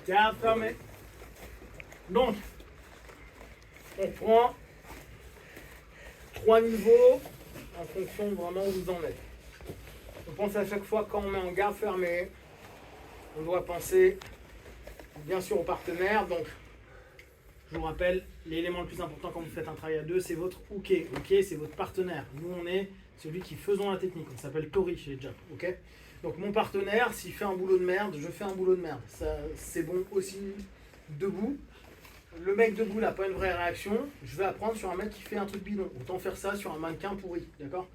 Garde fermée. Donc, on prend 3 niveaux en fonction de vraiment où vous en êtes. On pense à chaque fois quand on met en garde fermée, on doit penser bien sûr au partenaire. Donc, je vous rappelle, l'élément le plus important quand vous faites un travail à deux, c'est votre hooké. Hooké, c'est votre partenaire. Nous, on est celui qui faisons la technique. On s'appelle Tori chez les Jap. Ok. Donc, mon partenaire, s'il fait un boulot de merde, je fais un boulot de merde. Ça, c'est bon aussi debout. Le mec debout n'a pas une vraie réaction. Je vais apprendre sur un mec qui fait un truc bidon. Autant faire ça sur un mannequin pourri. D'accord.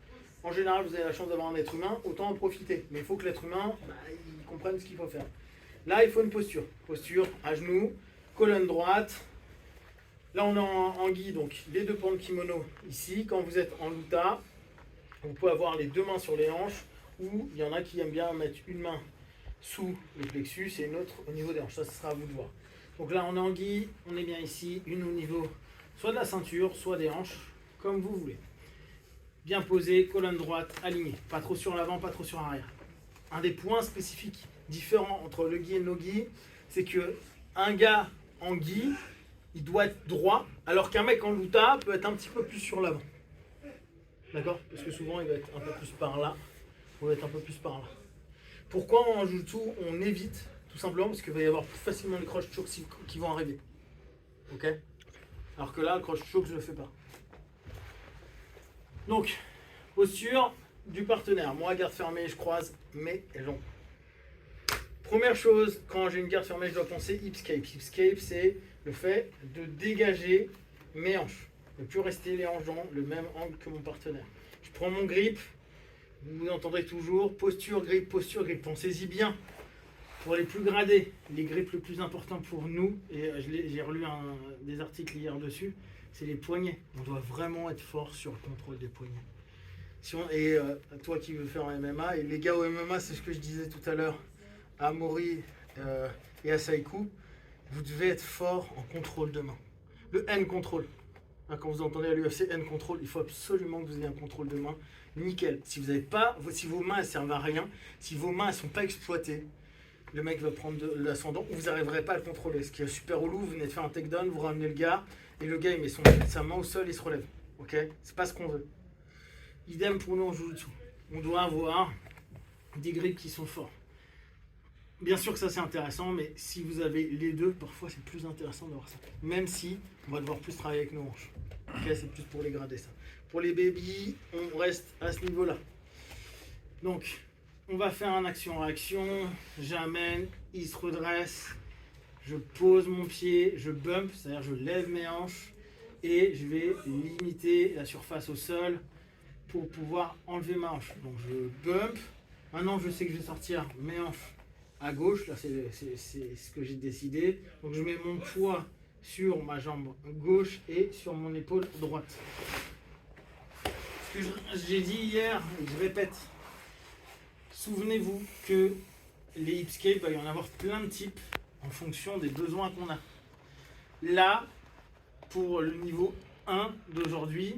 En général, vous avez la chance d'avoir un être humain, autant en profiter. Mais il faut que l'être humain, il comprenne ce qu'il faut faire. Là, il faut une posture. Posture à genoux, colonne droite. Là, on est en gi, donc les deux pans de kimono ici. Quand vous êtes en luta, vous pouvez avoir les deux mains sur les hanches, ou il y en a qui aiment bien mettre une main sous le plexus et une autre au niveau des hanches. Ça, ce sera à vous de voir. Donc là, on est en gi, on est bien ici, une au niveau soit de la ceinture, soit des hanches, comme vous voulez. Bien posé, colonne droite, alignée. Pas trop sur l'avant, pas trop sur l'arrière. Un des points spécifiques différents entre le gi et le no-gi, c'est que un gars en gi, il doit être droit, alors qu'un mec en luta peut être un petit peu plus sur l'avant. D'accord? Parce que souvent, il va être un peu plus par là, ou il va être un peu plus par là. Pourquoi en jutsu, on évite? Tout simplement parce qu'il va y avoir plus facilement des croche choke qui vont arriver. Ok? Alors que là, le croche choke, je ne le fais pas. Donc, posture du partenaire. Moi, garde fermée, je croise mes jambes. Première chose, quand j'ai une garde fermée, je dois penser hipscape. Hipscape, c'est le fait de dégager mes hanches. Ne plus rester les hanches dans le même angle que mon partenaire. Je prends mon grip. Vous entendrez toujours posture, grip, posture, grip. Pensez-y bien. Pour les plus gradés, les grips le plus important pour nous, et j'ai relu des articles hier dessus, c'est les poignets. On doit vraiment être fort sur le contrôle des poignets. Toi qui veux faire en MMA, et les gars au MMA, c'est ce que je disais tout à l'heure à Mori et à Saikou, vous devez être fort en contrôle de main. Le hand control. Quand vous entendez à l'UFC hand control, il faut absolument que vous ayez un contrôle de main nickel. Si vos mains ne servent à rien, si vos mains ne sont pas exploitées, le mec va prendre de l'ascendant, vous n'arriverez pas à le contrôler. Ce qui est super relou, vous venez de faire un takedown, vous ramenez le gars, et le gars il met sa main au sol et se relève. Ok? C'est pas ce qu'on veut. Idem pour nous en jiu-jitsu. On doit avoir des grips qui sont forts. Bien sûr que ça c'est intéressant, mais si vous avez les deux, parfois c'est plus intéressant d'avoir ça. Même si on va devoir plus travailler avec nos hanches. Ok? C'est plus pour les gradés ça. Pour les babies, on reste à ce niveau-là. Donc, on va faire un action-réaction, j'amène, il se redresse, je pose mon pied, je bump, c'est-à-dire je lève mes hanches et je vais limiter la surface au sol pour pouvoir enlever ma hanche. Donc je bump, maintenant je sais que je vais sortir mes hanches à gauche, là c'est ce que j'ai décidé. Donc je mets mon poids sur ma jambe gauche et sur mon épaule droite. Ce que j'ai dit hier, je répète. Souvenez-vous que les hipscape, il va y en avoir plein de types en fonction des besoins qu'on a. Là, pour le niveau 1 d'aujourd'hui,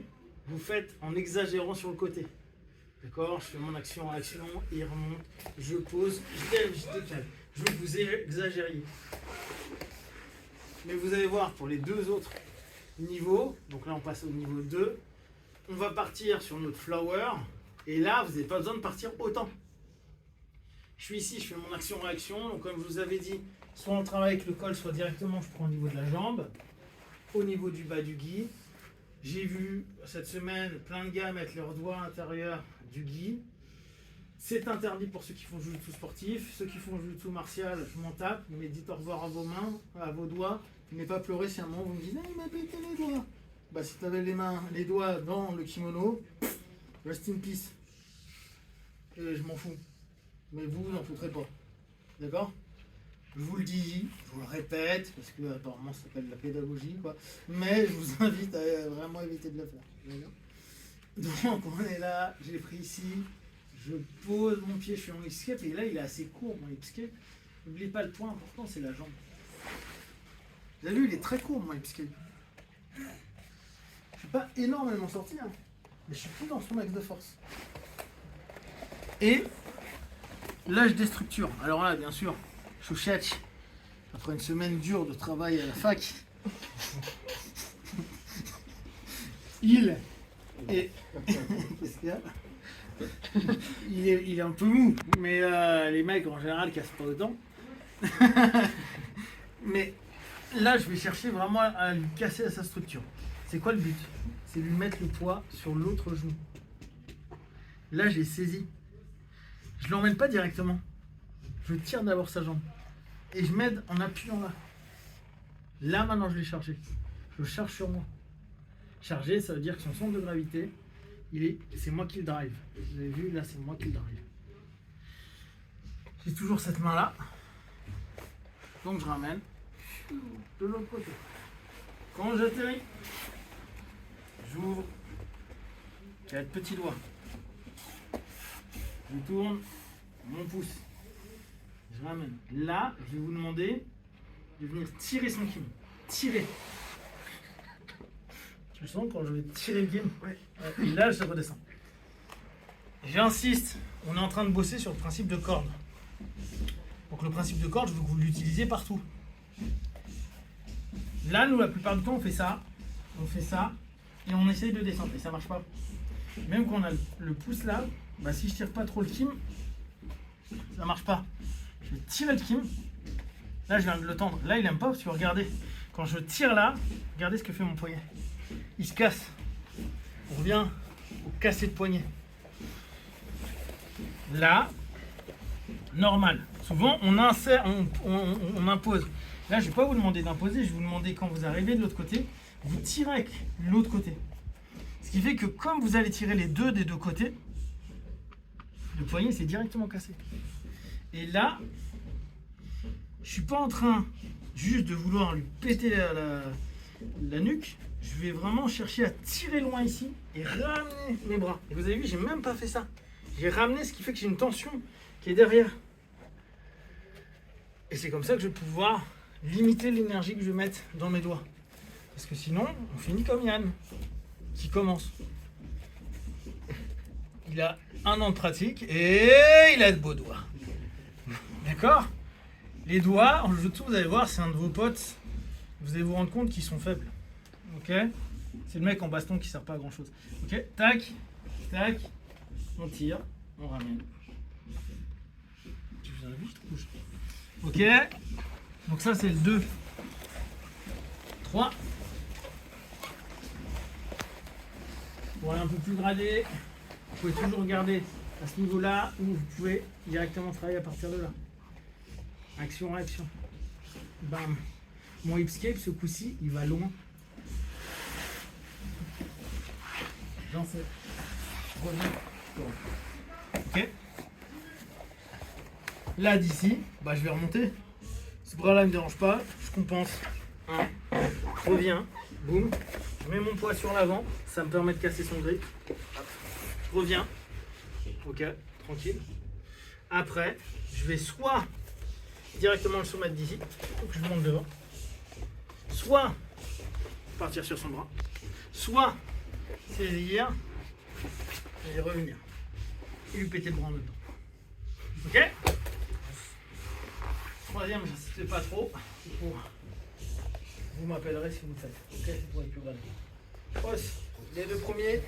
vous faites en exagérant sur le côté. D'accord? Je fais mon action, il remonte, je pose, je lève, je décale. Je veux que vous exagériez. Mais vous allez voir, pour les deux autres niveaux, donc là on passe au niveau 2, on va partir sur notre flower, et là vous n'avez pas besoin de partir autant. Je suis ici, je fais mon action-réaction. Donc, comme je vous avais dit, soit on travaille avec le col, soit directement, je prends au niveau de la jambe, au niveau du bas du gi. J'ai vu cette semaine plein de gars mettre leurs doigts à l'intérieur du gi. C'est interdit pour ceux qui font jiu-jitsu sportif. Ceux qui font jiu-jitsu martial, je m'en tape. Mais dites au revoir à vos mains, à vos doigts. Ne pas pleurer si à un moment vous me dites « Ah, il m'a pété les doigts !» Bah, si tu avais les doigts dans le kimono, rest in peace. Et je m'en fous. Mais vous n'en foutrez pas. D'accord? Je vous le dis, je vous le répète, parce que apparemment ça s'appelle la pédagogie, quoi. Mais je vous invite à vraiment éviter de le faire. Donc on est là, j'ai pris ici, je pose mon pied, je suis en escape, et là il est assez court mon escape. N'oubliez pas le point important, c'est la jambe. Vous avez vu, il est très court mon escape. Je suis pas énormément sorti, hein, mais je suis plus dans son axe de force. Et là je déstructure. Alors là bien sûr, Chouchach, Après une semaine dure de travail à la fac, il est... Qu'est-ce qu'il y a? Il est un peu mou, mais les mecs en général cassent pas autant. Mais là, je vais chercher vraiment à lui casser à sa structure. C'est quoi le but? C'est lui mettre le poids sur l'autre genou. Là, j'ai saisi. Je ne l'emmène pas directement. Je tire d'abord sa jambe. Et je m'aide en appuyant là. Là, maintenant, je l'ai chargé. Je charge sur moi. Chargé, ça veut dire que son centre de gravité, c'est moi qui le drive. Vous avez vu, là, c'est moi qui le drive. J'ai toujours cette main-là. Donc, je ramène de l'autre côté. Quand j'atterris, j'ouvre. J'ai le petit doigt. Je tourne mon pouce. Je ramène. Là, je vais vous demander de venir tirer son kim. Tirer. Tu le sens quand je vais tirer le kim? Ouais. Et là, je redescends. J'insiste, on est en train de bosser sur le principe de corde. Donc le principe de corde, je veux que vous l'utilisiez partout. Là, nous, la plupart du temps, on fait ça, et on essaye de descendre, et ça marche pas. Même quand on a le pouce là, bah, si je tire pas trop le kim, ça marche pas. Je vais tirer le kim. Là, je viens de le tendre. Là, il aime pas parce que regardez, quand je tire là, regardez ce que fait mon poignet. Il se casse. On revient au casser de poignet. Là, normal. Souvent, on insère, on impose. Là, je ne vais pas vous demander d'imposer, je vais vous demander quand vous arrivez de l'autre côté, vous tirez avec l'autre côté. Ce qui fait que comme vous allez tirer les deux des deux côtés, le poignet c'est directement cassé. Et là, je ne suis pas en train juste de vouloir lui péter la nuque. Je vais vraiment chercher à tirer loin ici et ramener mes bras. Et vous avez vu, j'ai même pas fait ça. J'ai ramené, ce qui fait que j'ai une tension qui est derrière. Et c'est comme ça que je vais pouvoir limiter l'énergie que je vais mettre dans mes doigts. Parce que sinon, on finit comme Yann, qui commence. Il a 1 an de pratique et il a de beaux doigts. D'accord? Les doigts, en jeu de tout, vous allez voir, c'est un de vos potes. Vous allez vous rendre compte qu'ils sont faibles. Ok? C'est le mec en baston qui sert pas à grand chose. Ok? Tac, tac, on tire, on ramène. Tu fais un vite, bouge. Ok? Donc ça c'est le 2. 3. Pour aller un peu plus gradé, vous pouvez toujours regarder à ce niveau-là ou vous pouvez directement travailler à partir de là. Action, réaction. Bam. Mon hipscape, ce coup-ci, il va loin. J'en sais. Reviens. Ok. Là, d'ici, bah, je vais remonter. Ce bras-là ne me dérange pas. Je compense. Je reviens. Boum. Je mets mon poids sur l'avant. Ça me permet de casser son grip. Je reviens. Ok. Tranquille. Après, je vais soit directement le soumettre d'ici. Donc je monte devant. Soit partir sur son bras. Soit saisir et revenir. Et lui péter le bras en même temps. Ok? Troisième, j'insiste pas trop. Vous m'appellerez si vous le faites. Ok? C'est pour les plus grands. Les 2 premiers.